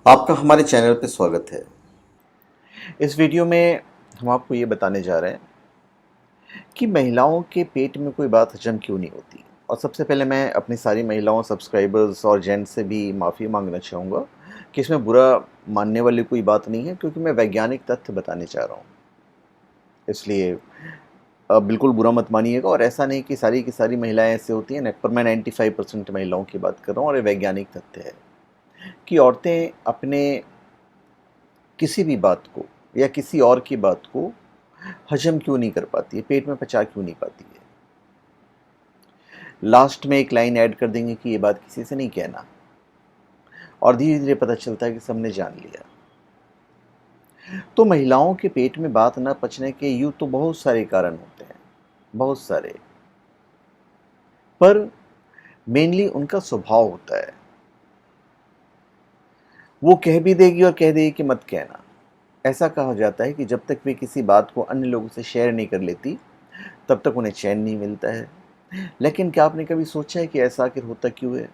आपका हमारे चैनल पे स्वागत है। इस वीडियो में हम आपको ये बताने जा रहे हैं कि महिलाओं के पेट में कोई बात हजम क्यों नहीं होती। और सबसे पहले मैं अपनी सारी महिलाओं, सब्सक्राइबर्स और जेंट्स से भी माफ़ी मांगना चाहूँगा कि इसमें बुरा मानने वाली कोई बात नहीं है, क्योंकि मैं वैज्ञानिक तथ्य बताने चाह रहा हूँ। इसलिए बिल्कुल बुरा मत मानिएगा। और ऐसा नहीं कि सारी की सारी महिलाएं ऐसे होती हैं, पर मैं 95% महिलाओं की बात कर रहा हूँ और ये वैज्ञानिक तथ्य है कि औरतें अपने किसी भी बात को या किसी और की बात को हजम क्यों नहीं कर पाती है, पेट में पचा क्यों नहीं पाती है। लास्ट में एक लाइन ऐड कर देंगे कि ये बात किसी से नहीं कहना, और धीरे धीरे पता चलता है कि सबने जान लिया। तो महिलाओं के पेट में बात न पचने के यूं तो बहुत सारे कारण होते हैं, बहुत सारे, पर मेनली उनका स्वभाव होता है। वो कह भी देगी और कह देगी कि मत कहना। ऐसा कहा जाता है कि जब तक वे किसी बात को अन्य लोगों से शेयर नहीं कर लेती, तब तक उन्हें चैन नहीं मिलता है। लेकिन क्या आपने कभी सोचा है कि ऐसा आखिर होता क्यों है?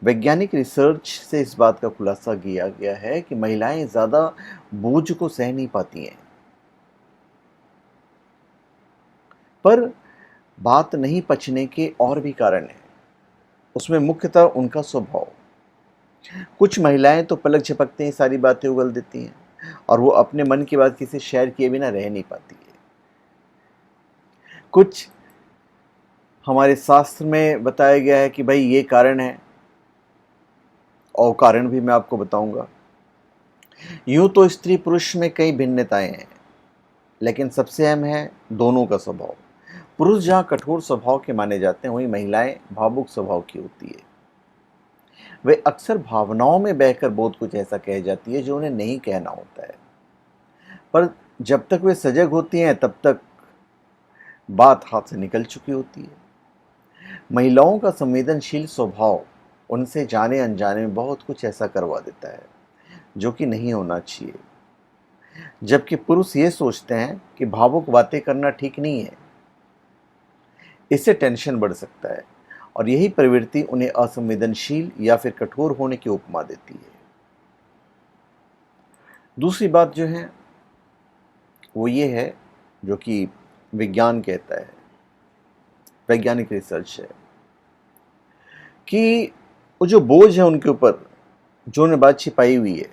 वैज्ञानिक रिसर्च से इस बात का खुलासा किया गया है कि महिलाएं ज़्यादा बोझ को सह नहीं पाती हैं। पर बात नहीं पचने के और भी कारण हैं। उसमें मुख्यतः उनका स्वभाव। कुछ महिलाएं तो पलक झपकते ही सारी बातें उगल देती हैं, और वो अपने मन की बात किसी से शेयर किए बिना रह नहीं पाती है। कुछ हमारे शास्त्र में बताया गया है कि भाई ये कारण है, और कारण भी मैं आपको बताऊंगा। यूं तो स्त्री पुरुष में कई भिन्नताएं हैं, लेकिन सबसे अहम है दोनों का स्वभाव। पुरुष जहाँ कठोर स्वभाव के माने जाते हैं, वहीं महिलाएं भावुक स्वभाव की होती है। वे अक्सर भावनाओं में बहकर बहुत कुछ ऐसा कह जाती है जो उन्हें नहीं कहना होता है। पर जब तक वे सजग होती हैं, तब तक बात हाथ से निकल चुकी होती है। महिलाओं का संवेदनशील स्वभाव उनसे जाने अनजाने में बहुत कुछ ऐसा करवा देता है जो कि नहीं होना चाहिए। जबकि पुरुष ये सोचते हैं कि भावुक बातें करना ठीक नहीं है, इससे टेंशन बढ़ सकता है, और यही प्रवृत्ति उन्हें असंवेदनशील या फिर कठोर होने की उपमा देती है। दूसरी बात जो है वो ये है, जो कि विज्ञान कहता है, वैज्ञानिक रिसर्च है, कि वो जो बोझ है उनके ऊपर, जो उन्हें बात छिपाई हुई है,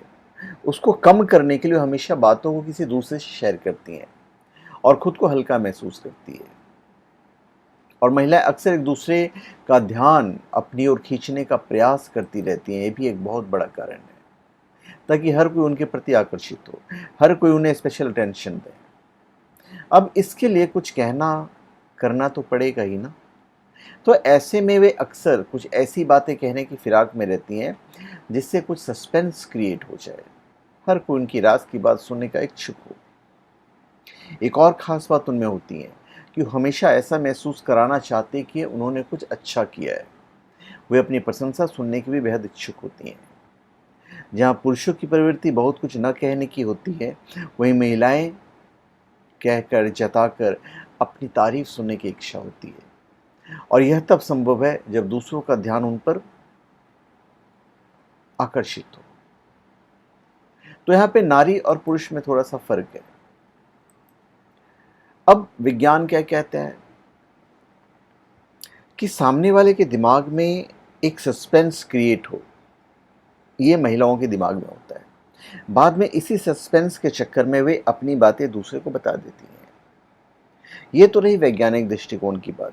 उसको कम करने के लिए हमेशा बातों को किसी दूसरे से शेयर करती हैं और खुद को हल्का महसूस करती है। और महिलाएं अक्सर एक दूसरे का ध्यान अपनी ओर खींचने का प्रयास करती रहती हैं। ये भी एक बहुत बड़ा कारण है, ताकि हर कोई उनके प्रति आकर्षित हो, हर कोई उन्हें स्पेशल अटेंशन दे। अब इसके लिए कुछ कहना करना तो पड़ेगा ही ना। तो ऐसे में वे अक्सर कुछ ऐसी बातें कहने की फिराक में रहती हैं जिससे कुछ सस्पेंस क्रिएट हो जाए, हर कोई उनकी राज की बात सुनने का इच्छुक हो। एक और ख़ास बात उनमें होती है कि वो हमेशा ऐसा महसूस कराना चाहते हैं कि उन्होंने कुछ अच्छा किया है। वे अपनी प्रशंसा सुनने की भी बेहद इच्छुक होती हैं। जहाँ पुरुषों की प्रवृत्ति बहुत कुछ न कहने की होती है, वहीं महिलाएं कहकर, जताकर अपनी तारीफ सुनने की इच्छा होती है। और यह तब संभव है जब दूसरों का ध्यान उन पर आकर्षित हो। तो यहाँ पे नारी और पुरुष में थोड़ा सा फर्क है। अब विज्ञान क्या कहता है कि सामने वाले के दिमाग में एक सस्पेंस क्रिएट हो, ये महिलाओं के दिमाग में होता है। बाद में इसी सस्पेंस के चक्कर में वे अपनी बातें दूसरे को बता देती हैं। ये तो रही वैज्ञानिक दृष्टिकोण की बात।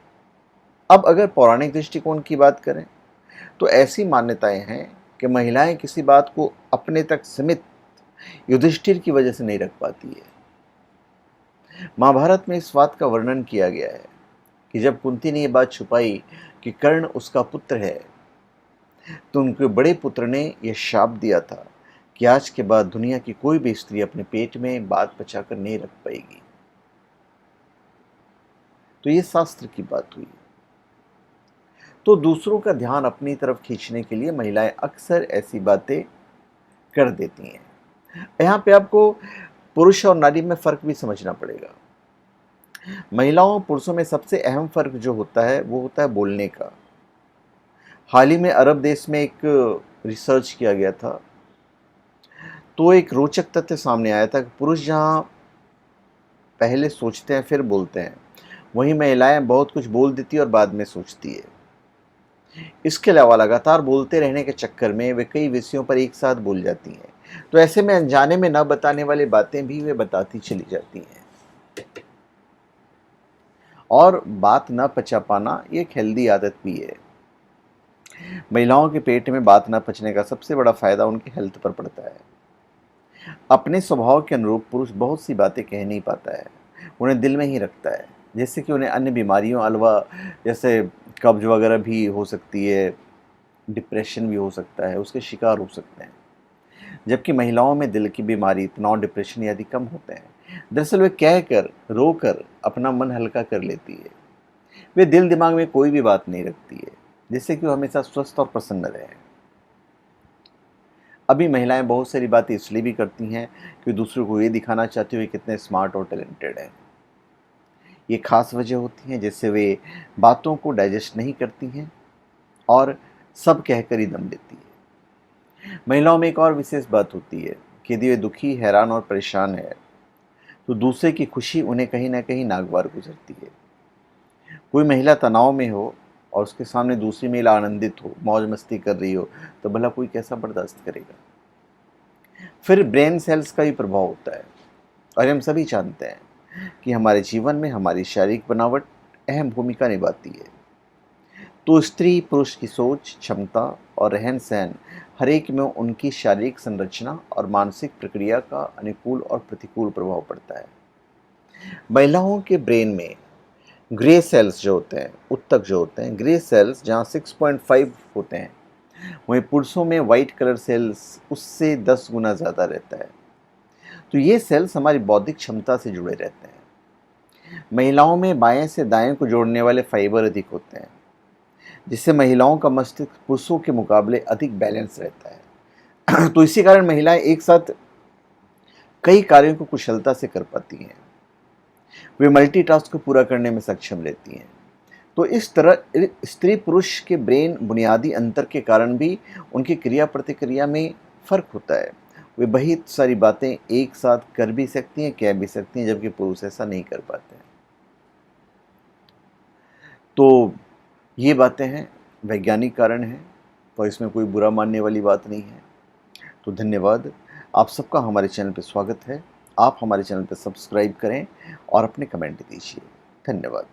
अब अगर पौराणिक दृष्टिकोण की बात करें, तो ऐसी मान्यताएं हैं कि महिलाएं किसी बात को अपने तक सीमित युधिष्ठिर की वजह से नहीं रख पाती है। महाभारत में इस बात का वर्णन किया गया है कि जब कुंती ने यह बात छुपाई कि कर्ण उसका पुत्र है, तो उनके बड़े पुत्र ने यह शाप दिया था कि आज के बाद दुनिया की कोई भी स्त्री अपने पेट में बात पचाकर नहीं रख पाएगी। तो ये शास्त्र की बात हुई। तो दूसरों का ध्यान अपनी तरफ खींचने के लिए महिलाएं अक्सर ऐसी बातें कर देती हैं। यहाँ पे आपको पुरुष और नारी में फर्क भी समझना पड़ेगा। महिलाओं और पुरुषों में सबसे अहम फर्क जो होता है वो होता है बोलने का। हाल ही में अरब देश में एक रिसर्च किया गया था, तो एक रोचक तथ्य सामने आया था कि पुरुष जहाँ पहले सोचते हैं फिर बोलते हैं, वहीं महिलाएं बहुत कुछ बोल देती है और बाद में सोचती है। इसके अलावा लगातार बोलते रहने के चक्कर में वे कई विषयों पर एक साथ बोल जाती हैं, तो ऐसे में अनजाने में न बताने वाली बातें भी वे बताती चली जाती हैं। और बात न पचा पाना ये एक हेल्दी आदत भी है। महिलाओं के पेट में बात न पचने का सबसे बड़ा फायदा उनकी हेल्थ पर पड़ता है। अपने स्वभाव के अनुरूप पुरुष बहुत सी बातें कह नहीं पाता है, उन्हें दिल में ही रखता है, जिससे कि उन्हें अन्य बीमारियों अल्वा जैसे कब्ज वगैरह भी हो सकती है, डिप्रेशन भी हो सकता है, उसके शिकार हो सकते हैं। जबकि महिलाओं में दिल की बीमारी, तनाव, डिप्रेशन आदि कम होते हैं। दरअसल वे कहकर, रोकर अपना मन हल्का कर लेती है। वे दिल दिमाग में कोई भी बात नहीं रखती है, जिससे कि वो हमेशा स्वस्थ और प्रसन्न रहे। अभी महिलाएं बहुत सारी बातें इसलिए भी करती हैं कि दूसरों को ये दिखाना चाहती हुई कितने स्मार्ट और टैलेंटेड हैं। ये खास वजह होती है जिससे वे बातों को डाइजेस्ट नहीं करती हैं और सब कहकर ही दम लेती है। महिलाओं में एक और विशेष बात होती है कि यदि वे दुखी, हैरान और परेशान है तो दूसरे की खुशी उन्हें कहीं ना कहीं नागवार गुजरती है। कोई महिला तनाव में हो और उसके सामने दूसरी महिला आनंदित हो, मौज मस्ती कर रही हो, तो भला कोई कैसा बर्दाश्त करेगा। फिर ब्रेन सेल्स का भी प्रभाव होता है और हम सभी जानते हैं कि हमारे जीवन में हमारी शारीरिक बनावट अहम भूमिका निभाती है। तो स्त्री पुरुष की सोच, क्षमता और रहन सहन हर एक में उनकी शारीरिक संरचना और मानसिक प्रक्रिया का अनुकूल और प्रतिकूल प्रभाव पड़ता है। महिलाओं के ब्रेन में ग्रे सेल्स जो होते हैं, उत्तक जो होते हैं, ग्रे सेल्स जहाँ 6.5 होते हैं, वहीं पुरुषों में वाइट कलर सेल्स उससे 10 गुना ज़्यादा रहता है। तो ये सेल्स हमारी बौद्धिक क्षमता से जुड़े रहते हैं। महिलाओं में बाएं से दाएं को जोड़ने वाले फाइबर अधिक होते हैं, जिससे महिलाओं का मस्तिष्क पुरुषों के मुकाबले अधिक बैलेंस रहता है। तो इसी कारण महिलाएं एक साथ कई कार्यों को कुशलता से कर पाती हैं। वे मल्टीटास्क को पूरा करने में सक्षम रहती हैं। तो इस तरह स्त्री पुरुष के ब्रेन बुनियादी अंतर के कारण भी उनकी क्रिया प्रतिक्रिया में फ़र्क होता है। वे बहुत सारी बातें एक साथ कर भी सकती हैं, कह भी सकती हैं, जबकि पुरुष ऐसा नहीं कर पाते हैं। तो ये बातें हैं, वैज्ञानिक कारण हैं, तो इसमें कोई बुरा मानने वाली बात नहीं है। तो धन्यवाद। आप सबका हमारे चैनल पर स्वागत है। आप हमारे चैनल पर सब्सक्राइब करें और अपने कमेंट दीजिए। धन्यवाद।